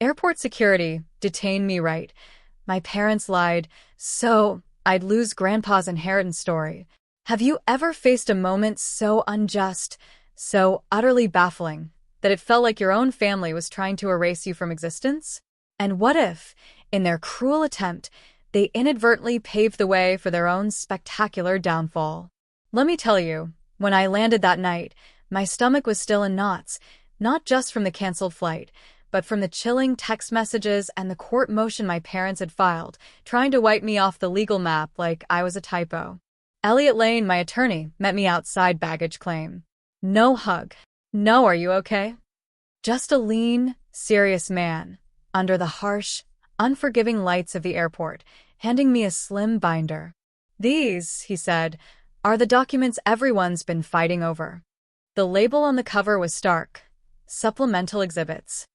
Airport security detained me right. My parents lied, so I'd lose Grandpa's inheritance story. Have you ever faced a moment so unjust, so utterly baffling, that it felt like your own family was trying to erase you from existence? And what if, in their cruel attempt, they inadvertently paved the way for their own spectacular downfall? Let me tell you, when I landed that night, my stomach was still in knots, not just from the canceled flight, but from the chilling text messages and the court motion my parents had filed, trying to wipe me off the legal map like I was a typo. Elliot Lane, my attorney, met me outside baggage claim. No hug. No, are you okay? Just a lean, serious man, under the harsh, unforgiving lights of the airport, handing me a slim binder. These, he said, are the documents everyone's been fighting over. The label on the cover was stark. Supplemental exhibits.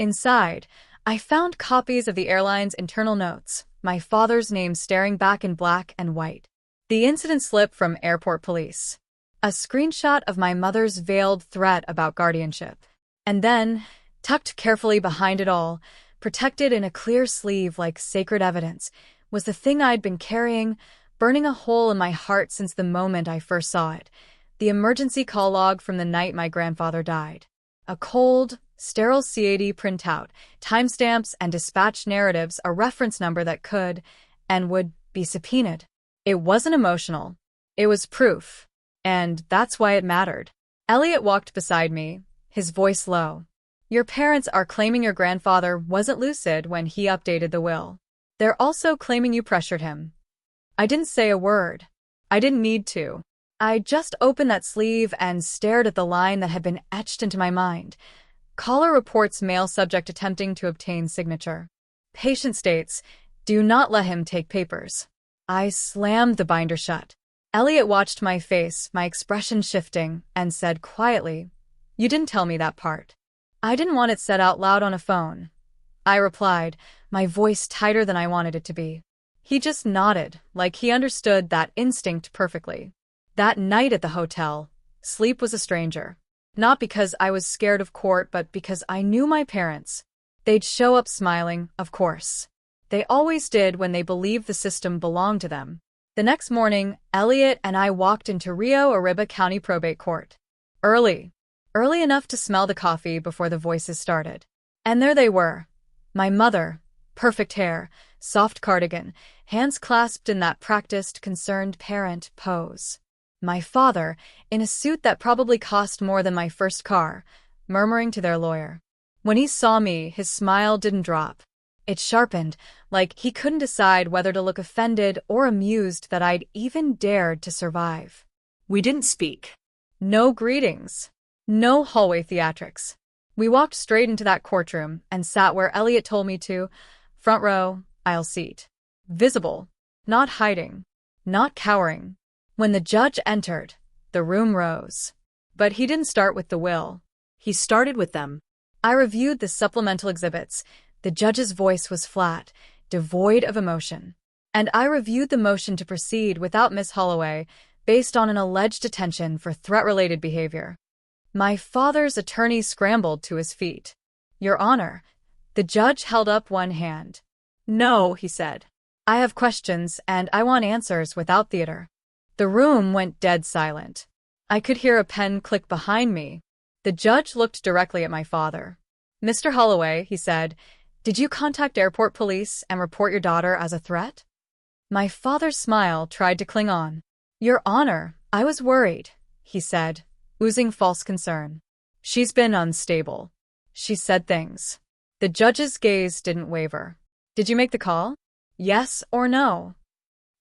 Inside, I found copies of the airline's internal notes, my father's name staring back in black and white. The incident slip from airport police. A screenshot of my mother's veiled threat about guardianship. And then, tucked carefully behind it all, protected in a clear sleeve like sacred evidence, was the thing I'd been carrying, burning a hole in my heart since the moment I first saw it. The emergency call log from the night my grandfather died. A cold, sterile C80 printout, timestamps and dispatch narratives, a reference number that could, and would, be subpoenaed. It wasn't emotional. It was proof. And that's why it mattered. Elliot walked beside me, his voice low. Your parents are claiming your grandfather wasn't lucid when he updated the will. They're also claiming you pressured him. I didn't say a word. I didn't need to. I just opened that sleeve and stared at the line that had been etched into my mind. Caller reports male subject attempting to obtain signature. Patient states, do not let him take papers. I slammed the binder shut. Elliot watched my face, my expression shifting, and said quietly, you didn't tell me that part. I didn't want it said out loud on a phone. I replied, my voice tighter than I wanted it to be. He just nodded, like he understood that instinct perfectly. That night at the hotel, sleep was a stranger. Not because I was scared of court, but because I knew my parents. They'd show up smiling, of course. They always did when they believed the system belonged to them. The next morning, Elliot and I walked into Rio Arriba County Probate Court. Early enough to smell the coffee before the voices started. And there they were. My mother, perfect hair, soft cardigan, hands clasped in that practiced, concerned parent pose. My father, in a suit that probably cost more than my first car, murmuring to their lawyer. When he saw me, his smile didn't drop. It sharpened, like he couldn't decide whether to look offended or amused that I'd even dared to survive. We didn't speak. No greetings. No hallway theatrics. We walked straight into that courtroom and sat where Elliot told me to, front row, aisle seat. Visible, not hiding, not cowering. When the judge entered, the room rose. But he didn't start with the will. He started with them. I reviewed the supplemental exhibits. The judge's voice was flat, devoid of emotion. And I reviewed the motion to proceed without Miss Holloway, based on an alleged detention for threat-related behavior. My father's attorney scrambled to his feet. Your Honor, the judge held up one hand. No, he said. I have questions, and I want answers without theater. The room went dead silent. I could hear a pen click behind me. The judge looked directly at my father. Mr. Holloway, he said, did you contact airport police and report your daughter as a threat? My father's smile tried to cling on. Your Honor, I was worried, he said, oozing false concern. She's been unstable. She said things. The judge's gaze didn't waver. Did you make the call? Yes or no?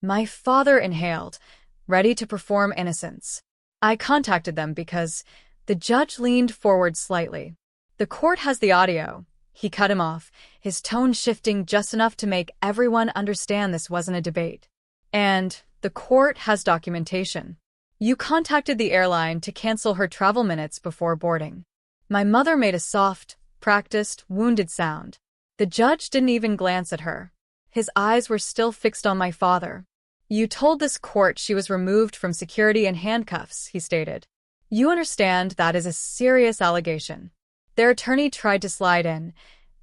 My father inhaled, ready to perform innocence. I contacted them because the judge leaned forward slightly. The court has the audio. He cut him off, his tone shifting just enough to make everyone understand this wasn't a debate. And the court has documentation. You contacted the airline to cancel her travel minutes before boarding. My mother made a soft, practiced, wounded sound. The judge didn't even glance at her. His eyes were still fixed on my father. You told this court she was removed from security in handcuffs, he stated. You understand that is a serious allegation. Their attorney tried to slide in.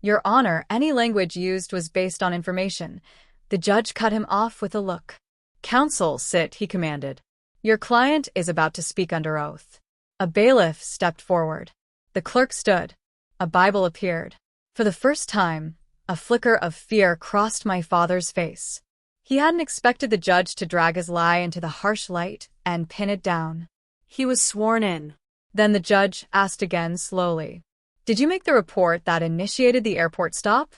Your Honor, any language used was based on information. The judge cut him off with a look. Counsel, sit, he commanded. Your client is about to speak under oath. A bailiff stepped forward. The clerk stood. A Bible appeared. For the first time, a flicker of fear crossed my father's face. He hadn't expected the judge to drag his lie into the harsh light and pin it down. He was sworn in. Then the judge asked again slowly. Did you make the report that initiated the airport stop?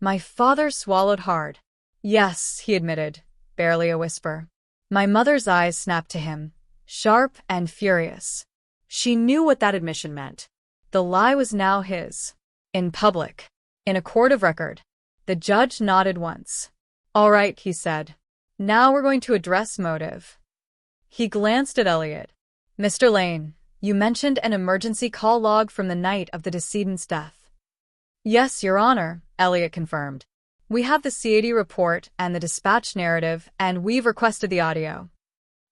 My father swallowed hard. Yes, he admitted, barely a whisper. My mother's eyes snapped to him, sharp and furious. She knew what that admission meant. The lie was now his. In public. In a court of record. The judge nodded once. All right, he said. Now we're going to address motive. He glanced at Elliot. Mr. Lane, you mentioned an emergency call log from the night of the decedent's death. Yes, Your Honor, Elliot confirmed. We have the CAD report and the dispatch narrative, and we've requested the audio.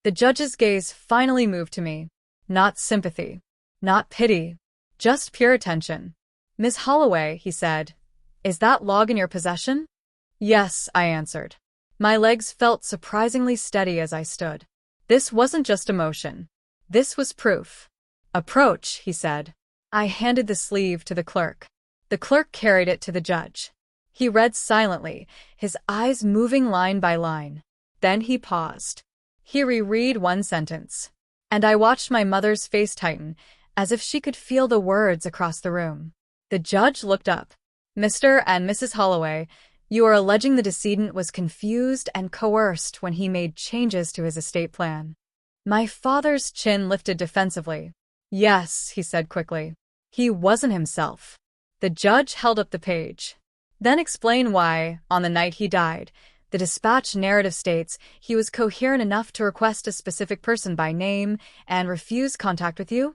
The judge's gaze finally moved to me. Not sympathy. Not pity. Just pure attention. Miss Holloway, he said, is that log in your possession? Yes, I answered. My legs felt surprisingly steady as I stood. This wasn't just emotion. This was proof. Approach, he said. I handed the sleeve to the clerk. The clerk carried it to the judge. He read silently, his eyes moving line by line. Then he paused. He reread one sentence. And I watched my mother's face tighten, as if she could feel the words across the room. The judge looked up. Mr. and Mrs. Holloway, you are alleging the decedent was confused and coerced when he made changes to his estate plan. My father's chin lifted defensively. Yes, he said quickly. He wasn't himself. The judge held up the page. Then explain why, on the night he died, the dispatch narrative states he was coherent enough to request a specific person by name and refuse contact with you?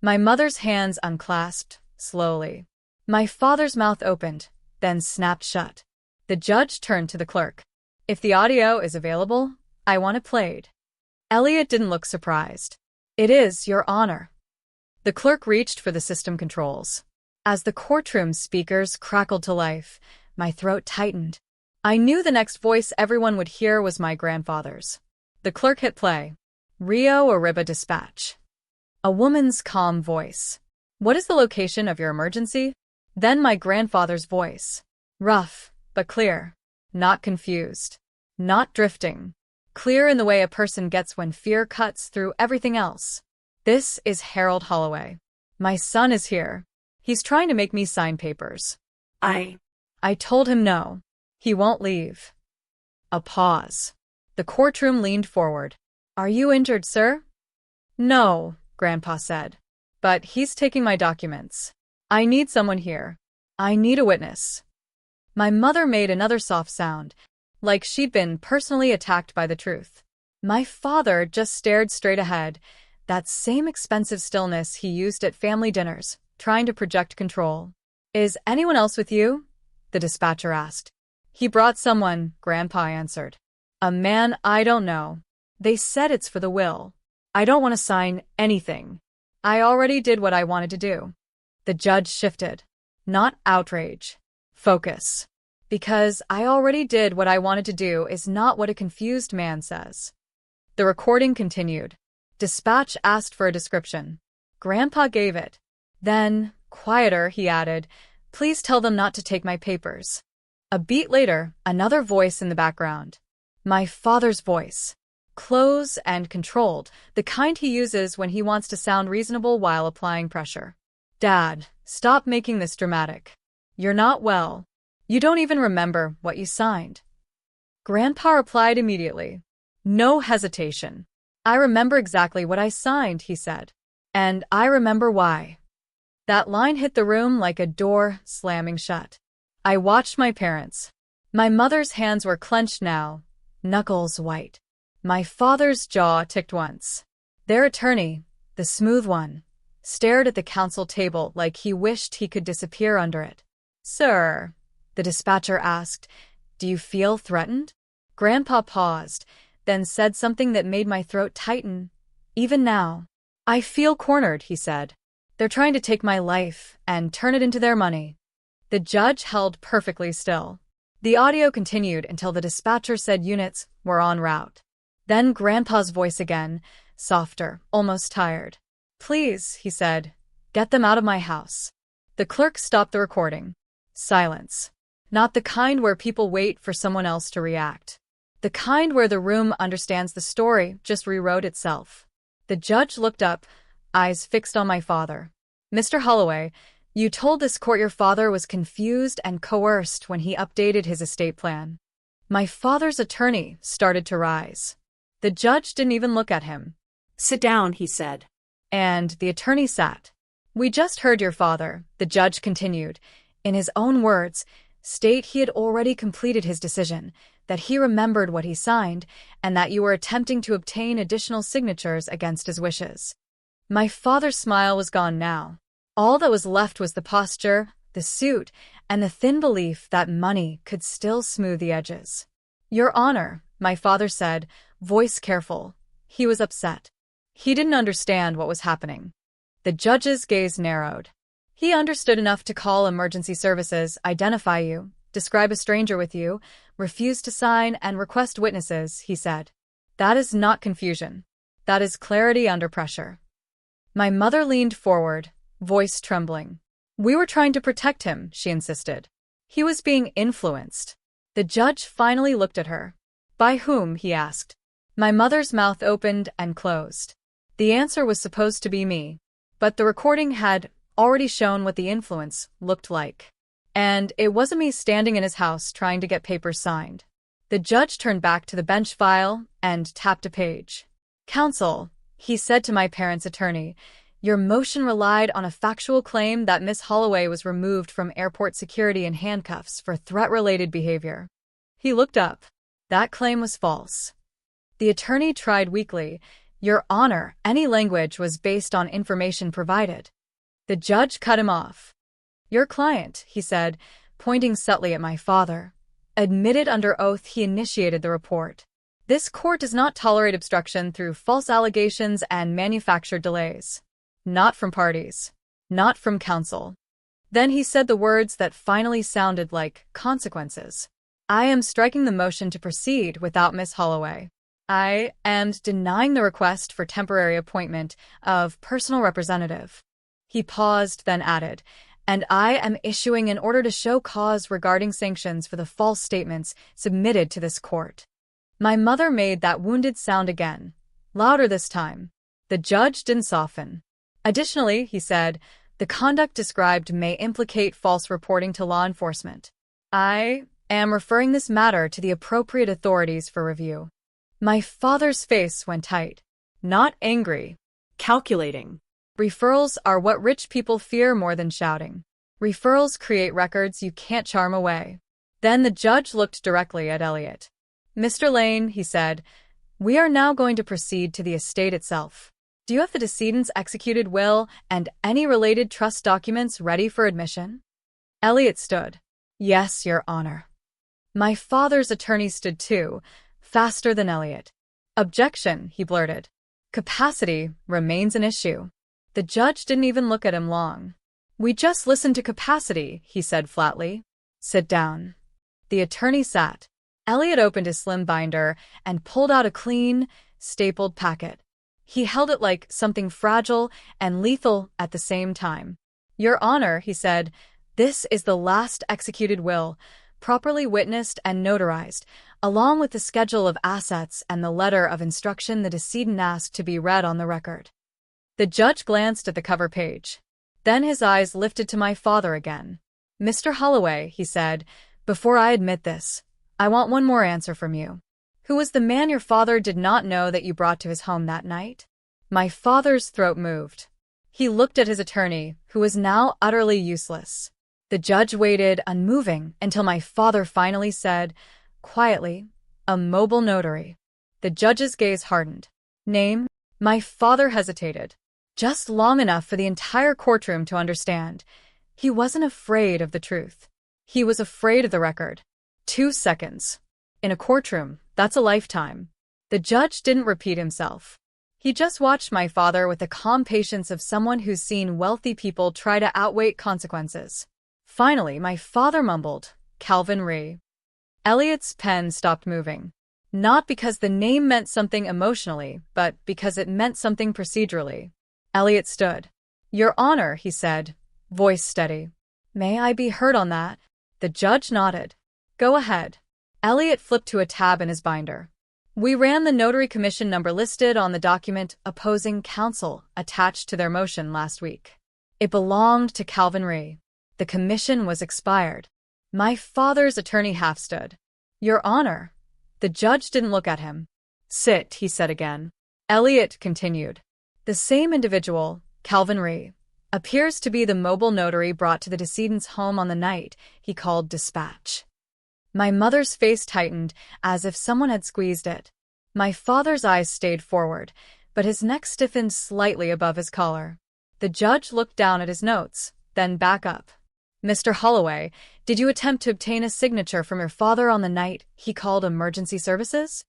My mother's hands unclasped, slowly. My father's mouth opened, then snapped shut. The judge turned to the clerk. If the audio is available, I want it played. Elliot didn't look surprised. It is, Your Honor. The clerk reached for the system controls. As the courtroom speakers crackled to life, my throat tightened. I knew the next voice everyone would hear was my grandfather's. The clerk hit play. Rio Arriba Dispatch. A woman's calm voice. What is the location of your emergency? Then my grandfather's voice. Rough, but clear. Not confused. Not drifting. Clear in the way a person gets when fear cuts through everything else. This is Harold Holloway. My son is here. He's trying to make me sign papers. I told him no. He won't leave. A pause. The courtroom leaned forward. Are you injured, sir? No, Grandpa said. But he's taking my documents. I need someone here. I need a witness. My mother made another soft sound, like she'd been personally attacked by the truth. My father just stared straight ahead, that same expensive stillness he used at family dinners, trying to project control. Is anyone else with you? The dispatcher asked. He brought someone, Grandpa answered. A man I don't know. They said it's for the will. I don't want to sign anything. I already did what I wanted to do. The judge shifted. Not outrage. Focus. Because I already did what I wanted to do is not what a confused man says. The recording continued. Dispatch asked for a description. Grandpa gave it. Then, quieter, he added, please tell them not to take my papers. A beat later, another voice in the background. My father's voice. Close and controlled, the kind he uses when he wants to sound reasonable while applying pressure. Dad, stop making this dramatic. You're not well. You don't even remember what you signed. Grandpa replied immediately. No hesitation. I remember exactly what I signed, he said. And I remember why. That line hit the room like a door slamming shut. I watched my parents. My mother's hands were clenched now, knuckles white. My father's jaw ticked once. Their attorney, the smooth one, stared at the counsel table like he wished he could disappear under it. Sir, the dispatcher asked, do you feel threatened? Grandpa paused, then said something that made my throat tighten. Even now. I feel cornered, he said. They're trying to take my life and turn it into their money. The judge held perfectly still. The audio continued until the dispatcher said units were en route. Then Grandpa's voice again, softer, almost tired. "Please," he said, "get them out of my house." The clerk stopped the recording. Silence. Not the kind where people wait for someone else to react. The kind where the room understands the story just rewrote itself. The judge looked up, eyes fixed on my father. "Mr. Holloway, you told this court your father was confused and coerced when he updated his estate plan." My father's attorney started to rise. The judge didn't even look at him. "Sit down," he said. And the attorney sat. "We just heard your father," the judge continued, in his own words, state he had already completed his decision, that he remembered what he signed, and that you were attempting to obtain additional signatures against his wishes. My father's smile was gone now. All that was left was the posture, the suit, and the thin belief that money could still smooth the edges. "Your Honor," my father said, voice careful. He was upset. He didn't understand what was happening. The judge's gaze narrowed. He understood enough to call emergency services, identify you, describe a stranger with you, refuse to sign, and request witnesses, he said. That is not confusion. That is clarity under pressure. My mother leaned forward, voice trembling. "We were trying to protect him," she insisted. "He was being influenced." The judge finally looked at her. "By whom?" he asked. My mother's mouth opened and closed. The answer was supposed to be me, but the recording had already shown what the influence looked like. And it wasn't me standing in his house trying to get papers signed. The judge turned back to the bench file and tapped a page. "Counsel," he said to my parents' attorney, "your motion relied on a factual claim that Miss Holloway was removed from airport security in handcuffs for threat-related behavior." He looked up. That claim was false. The attorney tried weakly. "Your Honor, any language was based on information provided." The judge cut him off. "Your client," he said, pointing subtly at my father, "admitted under oath he initiated the report. This court does not tolerate obstruction through false allegations and manufactured delays. Not from parties. Not from counsel." Then he said the words that finally sounded like consequences. "I am striking the motion to proceed without Miss Holloway. I am denying the request for temporary appointment of personal representative." He paused, then added, "And I am issuing an order to show cause regarding sanctions for the false statements submitted to this court." My mother made that wounded sound again, louder this time. The judge didn't soften. "Additionally," he said, "the conduct described may implicate false reporting to law enforcement. I am referring this matter to the appropriate authorities for review." My father's face went tight. Not angry. Calculating. Referrals are what rich people fear more than shouting. Referrals create records you can't charm away. Then the judge looked directly at Elliot. "Mr. Lane," he said, "we are now going to proceed to the estate itself. Do you have the decedent's executed will and any related trust documents ready for admission?" Elliot stood. "Yes, Your Honor." My father's attorney stood too, faster than Elliot. "Objection," he blurted. "Capacity remains an issue." The judge didn't even look at him long. "We just listened to capacity," he said flatly. "Sit down." The attorney sat. Elliot opened his slim binder and pulled out a clean, stapled packet. He held it like something fragile and lethal at the same time. "Your Honor," he said, "this is the last executed will, properly witnessed and notarized, along with the schedule of assets and the letter of instruction the decedent asked to be read on the record." The judge glanced at the cover page. Then his eyes lifted to my father again. "Mr. Holloway," he said, "before I admit this, I want one more answer from you. Who was the man your father did not know that you brought to his home that night?" My father's throat moved. He looked at his attorney, who was now utterly useless. The judge waited, unmoving, until my father finally said, quietly, "A mobile notary." The judge's gaze hardened. "Name?" My father hesitated. Just long enough for the entire courtroom to understand. He wasn't afraid of the truth. He was afraid of the record. 2 seconds. In a courtroom, that's a lifetime. The judge didn't repeat himself. He just watched my father with the calm patience of someone who's seen wealthy people try to outweigh consequences. Finally, my father mumbled, Calvin Rhee. Elliot's pen stopped moving. Not because the name meant something emotionally, but because it meant something procedurally. Elliot stood. Your Honor, he said, voice steady. May I be heard on that? The judge nodded. Go ahead. Elliot flipped to a tab in his binder. We ran the notary commission number listed on the document opposing counsel attached to their motion last week. It belonged to Calvin Rhee. The commission was expired. My father's attorney half stood. Your Honor. The judge didn't look at him. Sit, he said again. Elliot continued. The same individual, Calvin Rhee, appears to be the mobile notary brought to the decedent's home on the night he called dispatch. My mother's face tightened as if someone had squeezed it. My father's eyes stayed forward, but his neck stiffened slightly above his collar. The judge looked down at his notes, then back up. Mr. Holloway, did you attempt to obtain a signature from your father on the night he called emergency services?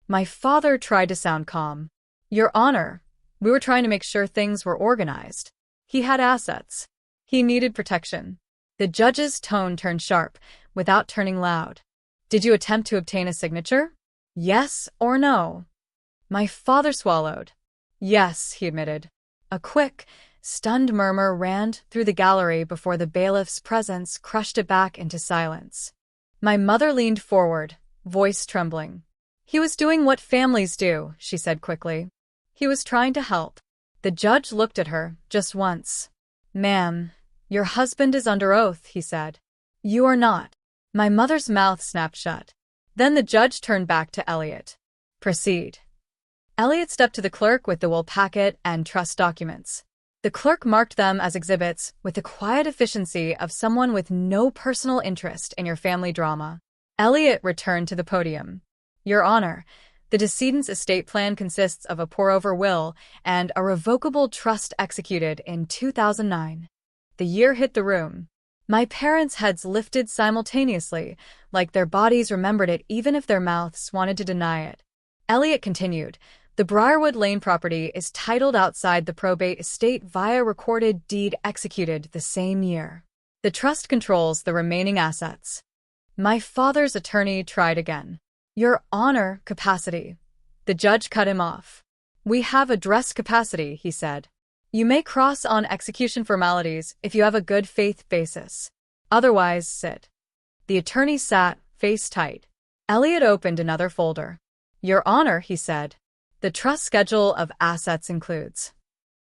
My father tried to sound calm. Your Honor, we were trying to make sure things were organized. He had assets. He needed protection. The judge's tone turned sharp, without turning loud. Did you attempt to obtain a signature? Yes or no? My father swallowed. Yes, he admitted. A quick, stunned murmur ran through the gallery before the bailiff's presence crushed it back into silence. My mother leaned forward, voice trembling. He was doing what families do, she said quickly. He was trying to help. The judge looked at her, just once. Ma'am, your husband is under oath, he said. You are not. My mother's mouth snapped shut. Then the judge turned back to Elliot. Proceed. Elliot stepped to the clerk with the will packet and trust documents. The clerk marked them as exhibits with the quiet efficiency of someone with no personal interest in your family drama. Elliot returned to the podium. Your Honor, the decedent's estate plan consists of a pour-over will and a revocable trust executed in 2009. The year hit the room. My parents' heads lifted simultaneously, like their bodies remembered it even if their mouths wanted to deny it. Elliot continued. The Briarwood Lane property is titled outside the probate estate via recorded deed executed the same year. The trust controls the remaining assets. My father's attorney tried again. Your Honor, capacity. The judge cut him off. We have address capacity, he said. You may cross on execution formalities if you have a good faith basis. Otherwise, sit. The attorney sat, face tight. Elliot opened another folder. Your Honor, he said. The trust schedule of assets includes.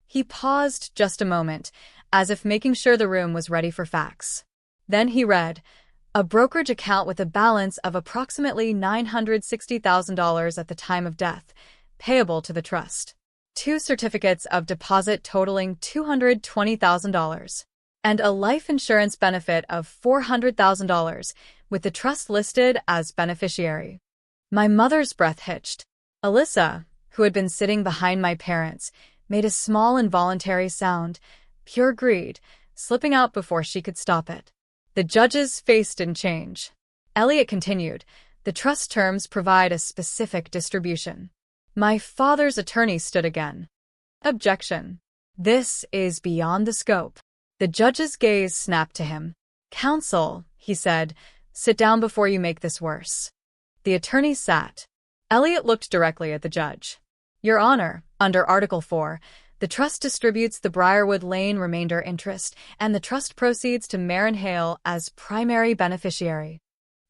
He paused just a moment, as if making sure the room was ready for facts. Then he read, a brokerage account with a balance of approximately $960,000 at the time of death, payable to the trust. 2 certificates of deposit totaling $220,000, and a life insurance benefit of $400,000, with the trust listed as beneficiary. My mother's breath hitched. Alyssa, who had been sitting behind my parents, made a small involuntary sound, pure greed, slipping out before she could stop it. The judge's face didn't change. Elliot continued, the trust terms provide a specific distribution. My father's attorney stood again. Objection. This is beyond the scope. The judge's gaze snapped to him. Counsel, he said, sit down before you make this worse. The attorney sat. Elliot looked directly at the judge. Your Honor, under Article 4, the trust distributes the Briarwood Lane remainder interest, and the trust proceeds to Marin Hale as primary beneficiary.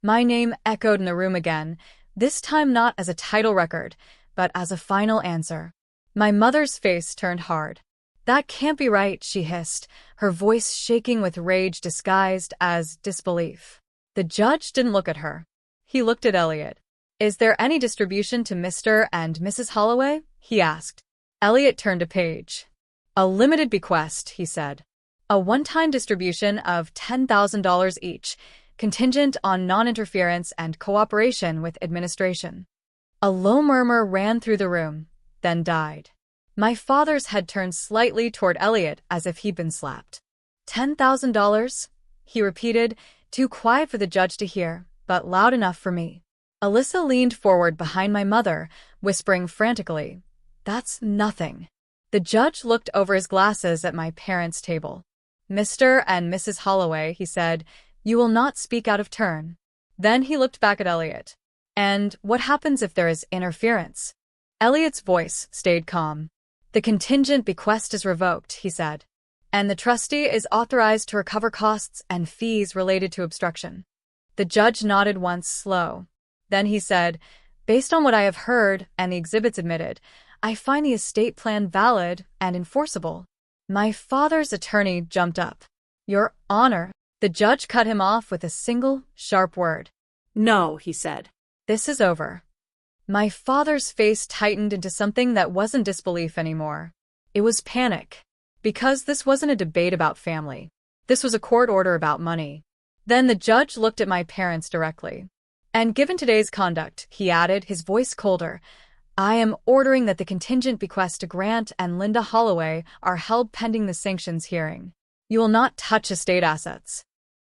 My name echoed in the room again, this time not as a title record, but as a final answer. My mother's face turned hard. That can't be right, she hissed, her voice shaking with rage disguised as disbelief. The judge didn't look at her. He looked at Elliot. Is there any distribution to Mr. and Mrs. Holloway? He asked. Elliot turned a page. A limited bequest, he said. A one-time distribution of $10,000 each, contingent on non-interference and cooperation with administration. A low murmur ran through the room, then died. My father's head turned slightly toward Elliot as if he'd been slapped. $10,000? He repeated, too quiet for the judge to hear, but loud enough for me. Alyssa leaned forward behind my mother, whispering frantically, That's nothing. The judge looked over his glasses at my parents' table. Mr. and Mrs. Holloway, he said, you will not speak out of turn. Then he looked back at Elliot. And what happens if there is interference? Elliot's voice stayed calm. The contingent bequest is revoked, he said. And the trustee is authorized to recover costs and fees related to obstruction. The judge nodded once, slow. Then he said, based on what I have heard and the exhibits admitted, I find the estate plan valid and enforceable. My father's attorney jumped up. Your Honor. The judge cut him off with a single, sharp word. No, he said. This is over. My father's face tightened into something that wasn't disbelief anymore. It was panic. Because this wasn't a debate about family. This was a court order about money. Then the judge looked at my parents directly. And given today's conduct, he added, his voice colder, I am ordering that the contingent bequest to Grant and Linda Holloway are held pending the sanctions hearing. You will not touch estate assets.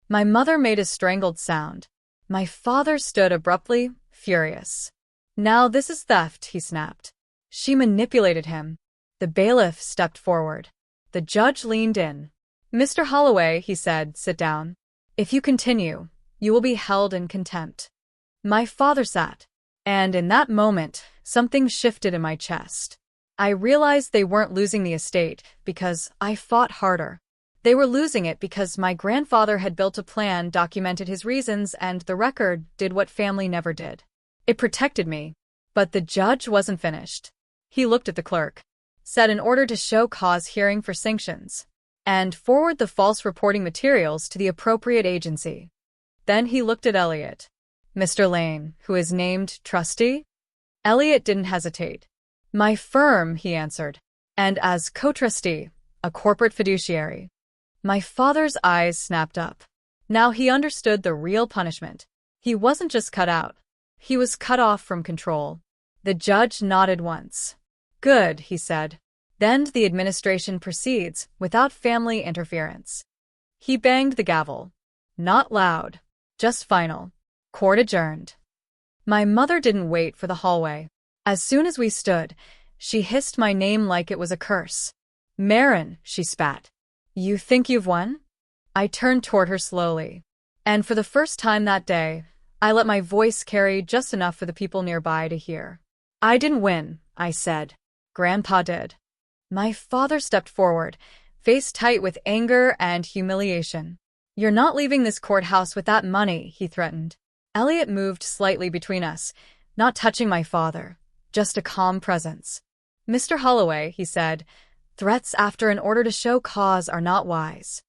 My mother made a strangled sound. My father stood abruptly, furious. Now this is theft, he snapped. She manipulated him. The bailiff stepped forward. The judge leaned in. Mr. Holloway, he said, sit down. If you continue, you will be held in contempt. My father sat. And in that moment, something shifted in my chest. I realized they weren't losing the estate because I fought harder. They were losing it because my grandfather had built a plan, documented his reasons, and the record did what family never did. It protected me. But the judge wasn't finished. He looked at the clerk, said an order to show cause hearing for sanctions, and forward the false reporting materials to the appropriate agency. Then he looked at Elliot. Mr. Lane, who is named trustee? Elliot didn't hesitate. My firm, he answered, and as co-trustee, a corporate fiduciary. My father's eyes snapped up. Now he understood the real punishment. He wasn't just cut out. He was cut off from control. The judge nodded once. Good, he said. Then the administration proceeds, without family interference. He banged the gavel. Not loud, just final. Court adjourned. My mother didn't wait for the hallway. As soon as we stood, she hissed my name like it was a curse. Marin, she spat. You think you've won? I turned toward her slowly. And for the first time that day, I let my voice carry just enough for the people nearby to hear. I didn't win, I said. Grandpa did. My father stepped forward, face tight with anger and humiliation. You're not leaving this courthouse with that money, he threatened. Elliot moved slightly between us, not touching my father, just a calm presence. Mr. Holloway, he said, threats after an order to show cause are not wise.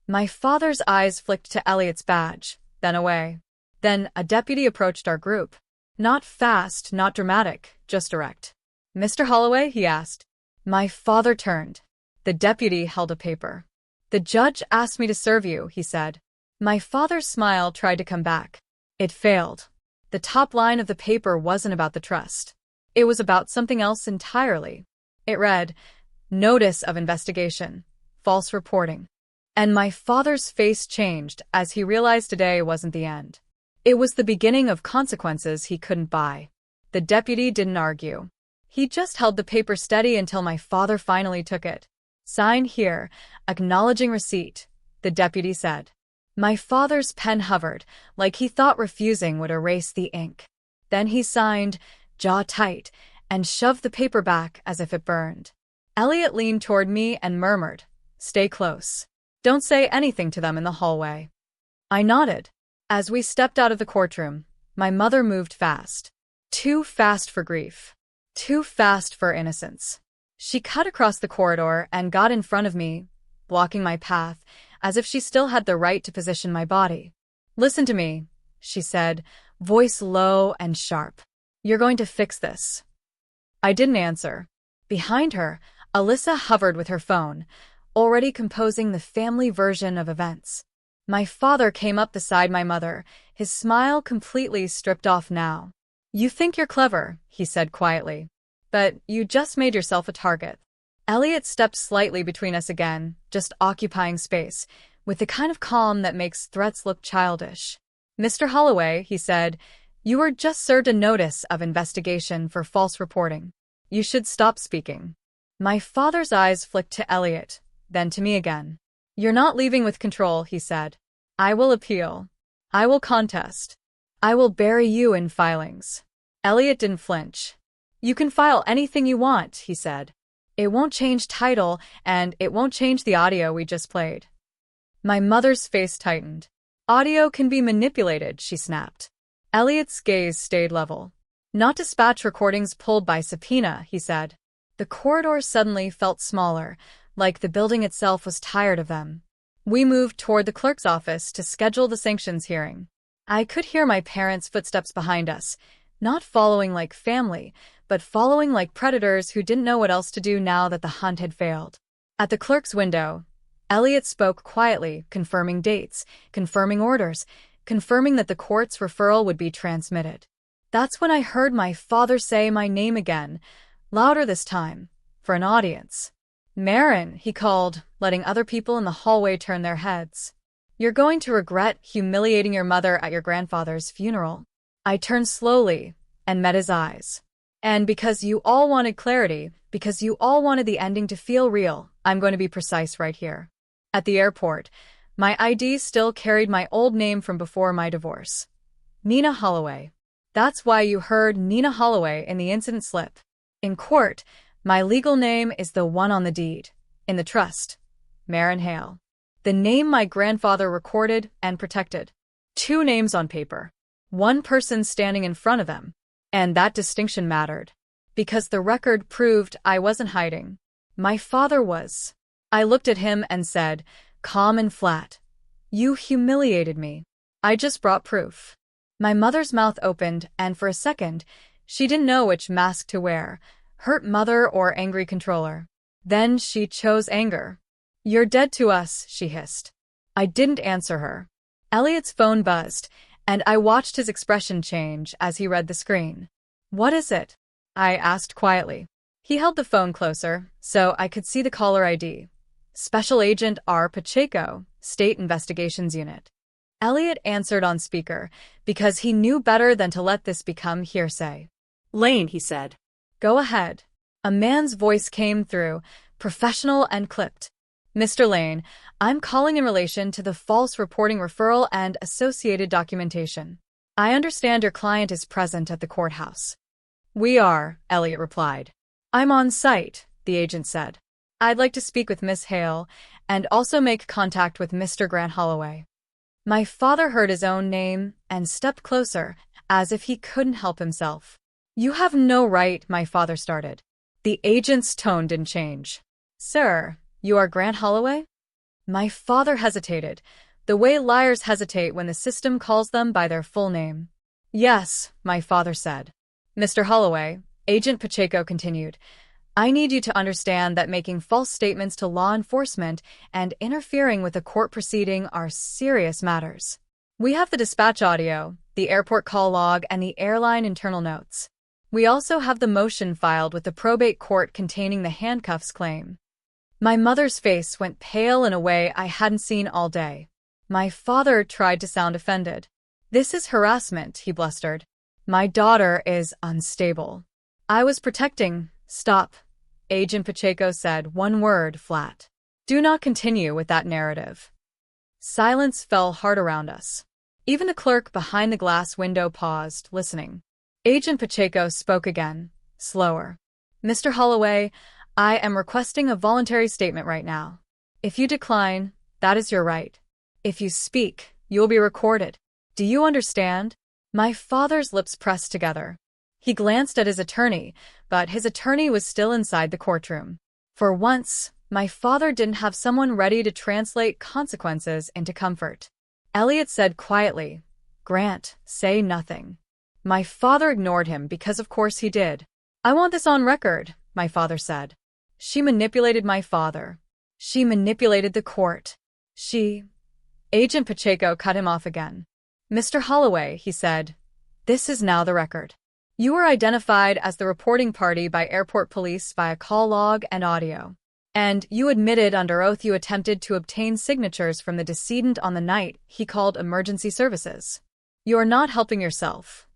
My father's eyes flicked to Elliot's badge, then away. Then a deputy approached our group. Not fast, not dramatic, just direct. Mr. Holloway, he asked. My father turned. The deputy held a paper. The judge asked me to serve you, he said. My father's smile tried to come back. It failed. The top line of the paper wasn't about the trust. It was about something else entirely. It read, Notice of investigation. False reporting. And my father's face changed as he realized today wasn't the end. It was the beginning of consequences he couldn't buy. The deputy didn't argue. He just held the paper steady until my father finally took it. Sign here, acknowledging receipt, the deputy said. My father's pen hovered, like he thought refusing would erase the ink. Then he signed, jaw tight, and shoved the paper back as if it burned. Elliot leaned toward me and murmured, Stay close. Don't say anything to them in the hallway. I nodded. As we stepped out of the courtroom, my mother moved fast. Too fast for grief. Too fast for innocence. She cut across the corridor and got in front of me, blocking my path, as if she still had the right to position my body. Listen to me, she said, voice low and sharp. You're going to fix this. I didn't answer. Behind her, Alyssa hovered with her phone, already composing the family version of events. My father came up beside my mother, his smile completely stripped off now. You think you're clever, he said quietly. But you just made yourself a target. Elliot stepped slightly between us again, just occupying space, with the kind of calm that makes threats look childish. Mr. Holloway, he said, you were just served a notice of investigation for false reporting. You should stop speaking. My father's eyes flicked to Elliot, then to me again. You're not leaving with control, he said. I will appeal. I will contest. I will bury you in filings. Elliot didn't flinch. You can file anything you want, he said. It won't change title, and it won't change the audio we just played. My mother's face tightened. Audio can be manipulated, she snapped. Elliot's gaze stayed level. Not dispatch recordings pulled by subpoena, he said. The corridor suddenly felt smaller, like the building itself was tired of them. We moved toward the clerk's office to schedule the sanctions hearing. I could hear my parents' footsteps behind us, not following like family, but following like predators who didn't know what else to do now that the hunt had failed. At the clerk's window, Elliot spoke quietly, confirming dates, confirming orders, confirming that the court's referral would be transmitted. That's when I heard my father say my name again, louder this time, for an audience. Marin, he called, letting other people in the hallway turn their heads. You're going to regret humiliating your mother at your grandfather's funeral. I turned slowly and met his eyes. And because you all wanted clarity, because you all wanted the ending to feel real, I'm going to be precise right here. At the airport, my ID still carried my old name from before my divorce. Nina Holloway. That's why you heard Nina Holloway in the incident slip. In court, my legal name is the one on the deed. In the trust, Marin Hale. The name my grandfather recorded and protected. 2 names on paper. 1 person standing in front of them. And that distinction mattered. Because the record proved I wasn't hiding. My father was. I looked at him and said, calm and flat. You humiliated me. I just brought proof. My mother's mouth opened, and for a second, she didn't know which mask to wear, hurt mother or angry controller. Then she chose anger. You're dead to us, she hissed. I didn't answer her. Elliot's phone buzzed, and I watched his expression change as he read the screen. What is it? I asked quietly. He held the phone closer, so I could see the caller ID. Special Agent R. Pacheco, State Investigations Unit. Elliot answered on speaker, because he knew better than to let this become hearsay. Lane, he said. Go ahead. A man's voice came through, professional and clipped. Mr. Lane, I'm calling in relation to the false reporting referral and associated documentation. I understand your client is present at the courthouse. We are, Elliot replied. I'm on site, the agent said. I'd like to speak with Miss Hale and also make contact with Mr. Grant Holloway. My father heard his own name and stepped closer, as if he couldn't help himself. You have no right, my father started. The agent's tone didn't change. Sir, you are Grant Holloway? My father hesitated, the way liars hesitate when the system calls them by their full name. Yes, my father said. Mr. Holloway, Agent Pacheco continued, I need you to understand that making false statements to law enforcement and interfering with a court proceeding are serious matters. We have the dispatch audio, the airport call log, and the airline internal notes. We also have the motion filed with the probate court containing the handcuffs claim. My mother's face went pale in a way I hadn't seen all day. My father tried to sound offended. This is harassment, he blustered. My daughter is unstable. I was protecting. Stop. Agent Pacheco said, one word, flat. Do not continue with that narrative. Silence fell hard around us. Even the clerk behind the glass window paused, listening. Agent Pacheco spoke again, slower. Mr. Holloway, I am requesting a voluntary statement right now. If you decline, that is your right. If you speak, you will be recorded. Do you understand? My father's lips pressed together. He glanced at his attorney, but his attorney was still inside the courtroom. For once, my father didn't have someone ready to translate consequences into comfort. Elliot said quietly, Grant, say nothing. My father ignored him because of course he did. I want this on record, my father said. She manipulated my father. She manipulated the court. Agent Pacheco cut him off again. Mr. Holloway, he said, this is now the record. You were identified as the reporting party by airport police via call log and audio. And you admitted under oath you attempted to obtain signatures from the decedent on the night he called emergency services. You are not helping yourself.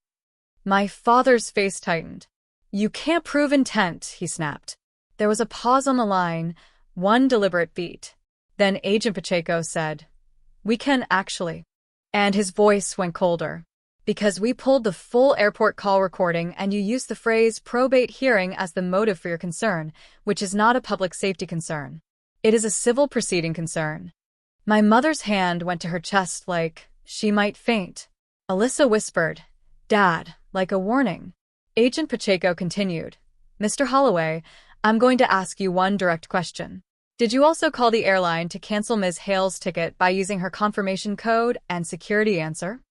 My father's face tightened. You can't prove intent, he snapped. There was a pause on the line, one deliberate beat. Then Agent Pacheco said, "We can actually." And his voice went colder. "Because we pulled the full airport call recording and you used the phrase probate hearing as the motive for your concern, which is not a public safety concern. It is a civil proceeding concern." My mother's hand went to her chest like she might faint. Alyssa whispered, "Dad," like a warning. Agent Pacheco continued, "Mr. Holloway, I'm going to ask you one direct question. Did you also call the airline to cancel Ms. Hale's ticket by using her confirmation code and security answer?"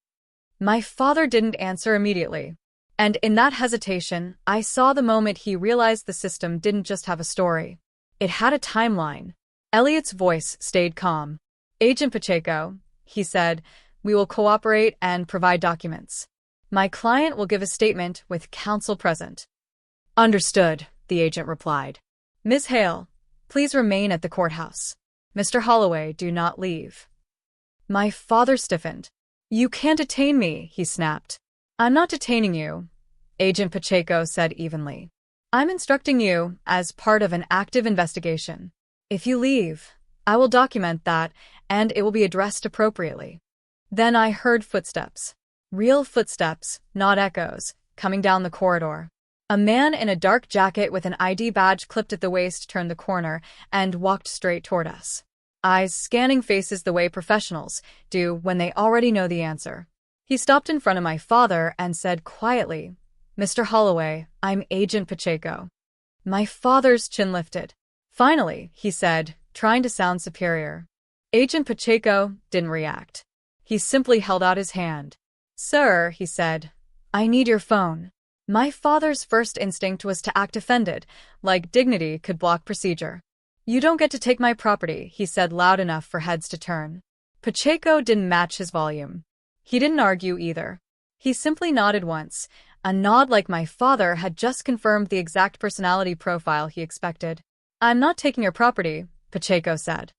My father didn't answer immediately. And in that hesitation, I saw the moment he realized the system didn't just have a story. It had a timeline. Elliot's voice stayed calm. "Agent Pacheco," he said, "we will cooperate and provide documents. My client will give a statement with counsel present." "Understood," the agent replied. "Ms. Hale, please remain at the courthouse. Mr. Holloway, do not leave." My father stiffened. "You can't detain me," he snapped. "I'm not detaining you," Agent Pacheco said evenly. "I'm instructing you as part of an active investigation. If you leave, I will document that, and it will be addressed appropriately." Then I heard footsteps. Real footsteps, not echoes, coming down the corridor. A man in a dark jacket with an ID badge clipped at the waist turned the corner and walked straight toward us. Eyes scanning faces the way professionals do when they already know the answer. He stopped in front of my father and said quietly, "Mr. Holloway, I'm Agent Pacheco." My father's chin lifted. "Finally," he said, trying to sound superior. Agent Pacheco didn't react. He simply held out his hand. "Sir," he said, "I need your phone." My father's first instinct was to act offended, like dignity could block procedure. "You don't get to take my property," he said loud enough for heads to turn. Pacheco didn't match his volume. He didn't argue either. He simply nodded once, a nod like my father had just confirmed the exact personality profile he expected. "I'm not taking your property," Pacheco said.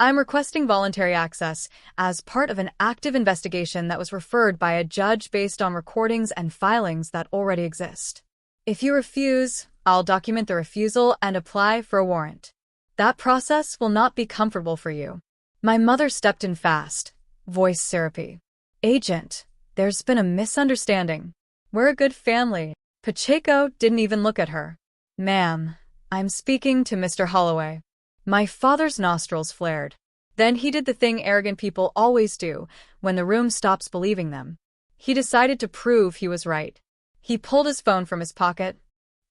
"I'm requesting voluntary access as part of an active investigation that was referred by a judge based on recordings and filings that already exist. If you refuse, I'll document the refusal and apply for a warrant. That process will not be comfortable for you." My mother stepped in fast, voice syrupy. "Agent, there's been a misunderstanding. We're a good family." Pacheco didn't even look at her. "Ma'am, I'm speaking to Mr. Holloway." My father's nostrils flared. Then he did the thing arrogant people always do when the room stops believing them. He decided to prove he was right. He pulled his phone from his pocket,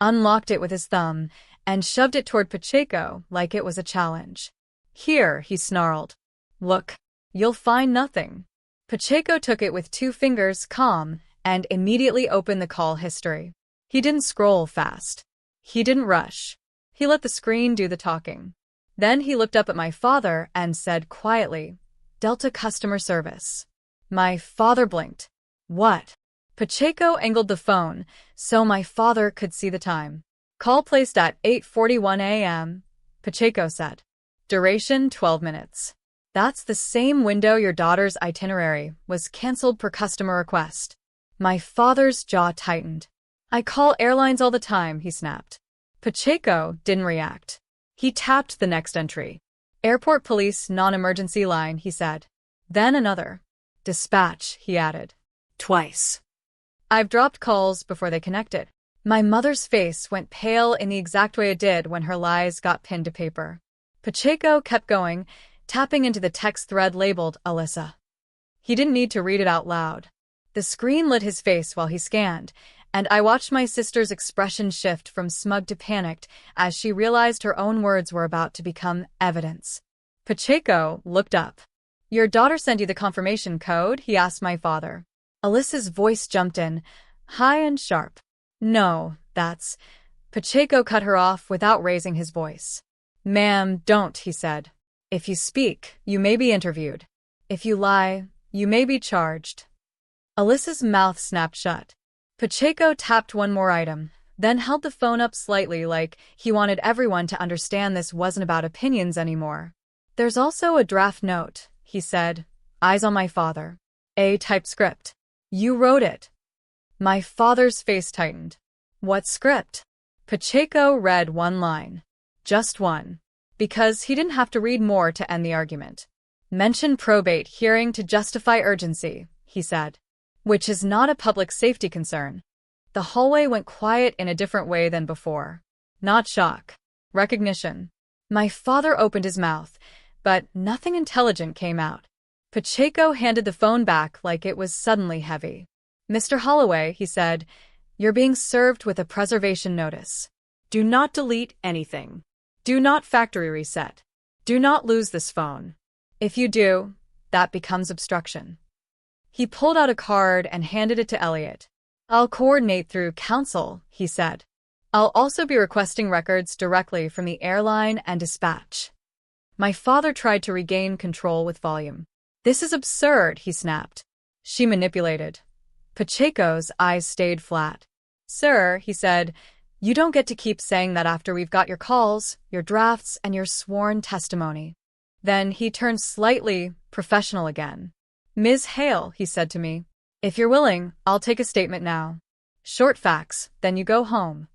unlocked it with his thumb, and shoved it toward Pacheco like it was a challenge. "Here," he snarled. "Look. You'll find nothing." Pacheco took it with 2 fingers, calm, and immediately opened the call history. He didn't scroll fast. He didn't rush. He let the screen do the talking. Then he looked up at my father and said quietly, "Delta Customer Service." My father blinked. "What?" Pacheco angled the phone so my father could see the time. "Call placed at 8:41 a.m., Pacheco said. "Duration 12 minutes. That's the same window your daughter's itinerary was canceled per customer request." My father's jaw tightened. "I call airlines all the time," he snapped. Pacheco didn't react. He tapped the next entry. "Airport Police non-emergency line," he said. Then another. "Dispatch," he added. Twice. "I've dropped calls before they connected." My mother's face went pale in the exact way it did when her lies got pinned to paper. Pacheco kept going, tapping into the text thread labeled Alyssa. He didn't need to read it out loud. The screen lit his face while he scanned, and I watched my sister's expression shift from smug to panicked as she realized her own words were about to become evidence. Pacheco looked up. "Your daughter sent you the confirmation code?" he asked my father. Alyssa's voice jumped in, high and sharp. "No, that's—" Pacheco cut her off without raising his voice. "Ma'am, don't," he said. "If you speak, you may be interviewed. If you lie, you may be charged." Alyssa's mouth snapped shut. Pacheco tapped one more item, then held the phone up slightly like he wanted everyone to understand this wasn't about opinions anymore. "There's also a draft note," he said, eyes on my father. "A typed script. You wrote it." My father's face tightened. "What script?" Pacheco read one line. Just one. because he didn't have to read more to end the argument. Mention probate hearing to justify urgency, he said, which is not a public safety concern. The hallway went quiet in a different way than before. Not shock. Recognition. My father opened his mouth, but nothing intelligent came out. Pacheco handed the phone back like it was suddenly heavy. Mr. Holloway, he said, you're being served with a preservation notice. Do not delete anything. Do not factory reset. Do not lose this phone. If you do, that becomes obstruction. He pulled out a card and handed it to Elliot. I'll coordinate through counsel, he said. I'll also be requesting records directly from the airline and dispatch. My father tried to regain control with volume. This is absurd, he snapped. She manipulated. Pacheco's eyes stayed flat. Sir, he said, you don't get to keep saying that after we've got your calls, your drafts, and your sworn testimony. Then he turned slightly professional again. Ms. Hale, he said to me, if you're willing, I'll take a statement now. Short facts, then you go home.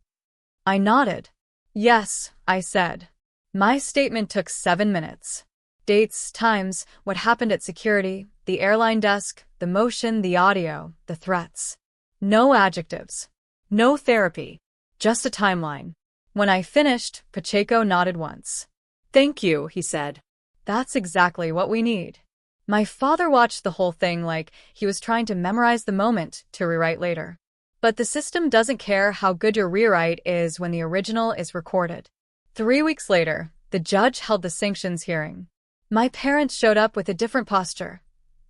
I nodded. Yes, I said. My statement took 7 minutes. Dates, times, what happened at security, the airline desk, the motion, the audio, the threats. No adjectives. No therapy. Just a timeline. When I finished, Pacheco nodded once. Thank you, he said. That's exactly what we need. My father watched the whole thing like he was trying to memorize the moment to rewrite later. But the system doesn't care how good your rewrite is when the original is recorded. 3 weeks later, the judge held the sanctions hearing. My parents showed up with a different posture.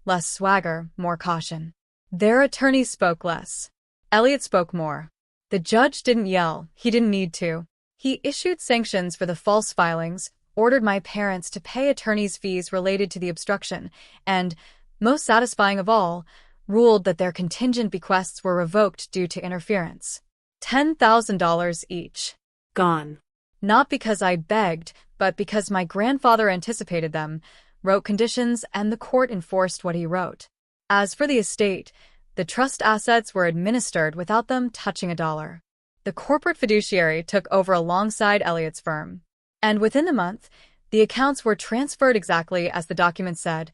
Less swagger, more caution. Their attorneys spoke less. Elliot spoke more. The judge didn't yell, he didn't need to. He issued sanctions for the false filings, ordered my parents to pay attorneys' fees related to the obstruction, and, most satisfying of all, ruled that their contingent bequests were revoked due to interference. $10,000 each. Gone. Not because I begged, but because my grandfather anticipated them, wrote conditions, and the court enforced what he wrote. As for the estate, the trust assets were administered without them touching a dollar. The corporate fiduciary took over alongside Elliot's firm. And within the month, the accounts were transferred exactly as the document said,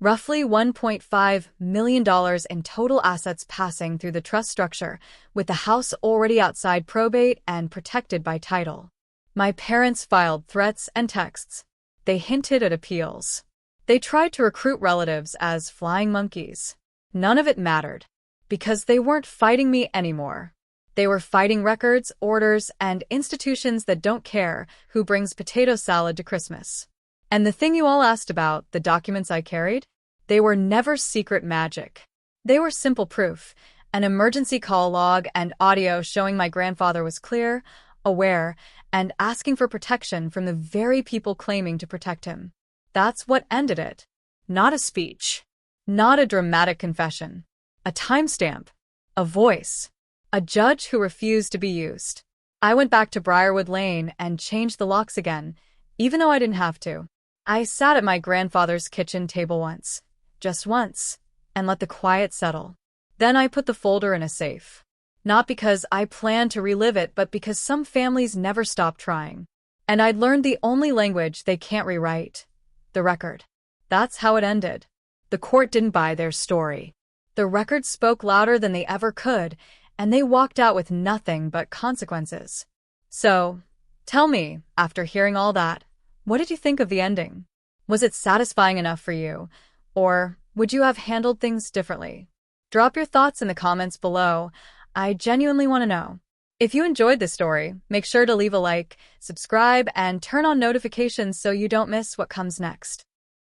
roughly $1.5 million in total assets passing through the trust structure, with the house already outside probate and protected by title. My parents filed threats and texts. They hinted at appeals. They tried to recruit relatives as flying monkeys. None of it mattered, because they weren't fighting me anymore. They were fighting records, orders, and institutions that don't care who brings potato salad to Christmas. And the thing you all asked about, the documents I carried, they were never secret magic. They were simple proof, an emergency call log and audio showing my grandfather was clear, aware, and asking for protection from the very people claiming to protect him. That's what ended it. Not a speech. Not a dramatic confession. A timestamp. A voice. A judge who refused to be used. I went back to Briarwood Lane and changed the locks again, even though I didn't have to. I sat at my grandfather's kitchen table once, just once, and let the quiet settle. Then I put the folder in a safe. Not because I planned to relive it, but because some families never stop trying. And I'd learned the only language they can't rewrite. The record. That's how it ended. The court didn't buy their story. The record spoke louder than they ever could, and they walked out with nothing but consequences. So, tell me, after hearing all that, what did you think of the ending? Was it satisfying enough for you? Or would you have handled things differently? Drop your thoughts in the comments below. I genuinely want to know. If you enjoyed this story, make sure to leave a like, subscribe, and turn on notifications so you don't miss what comes next.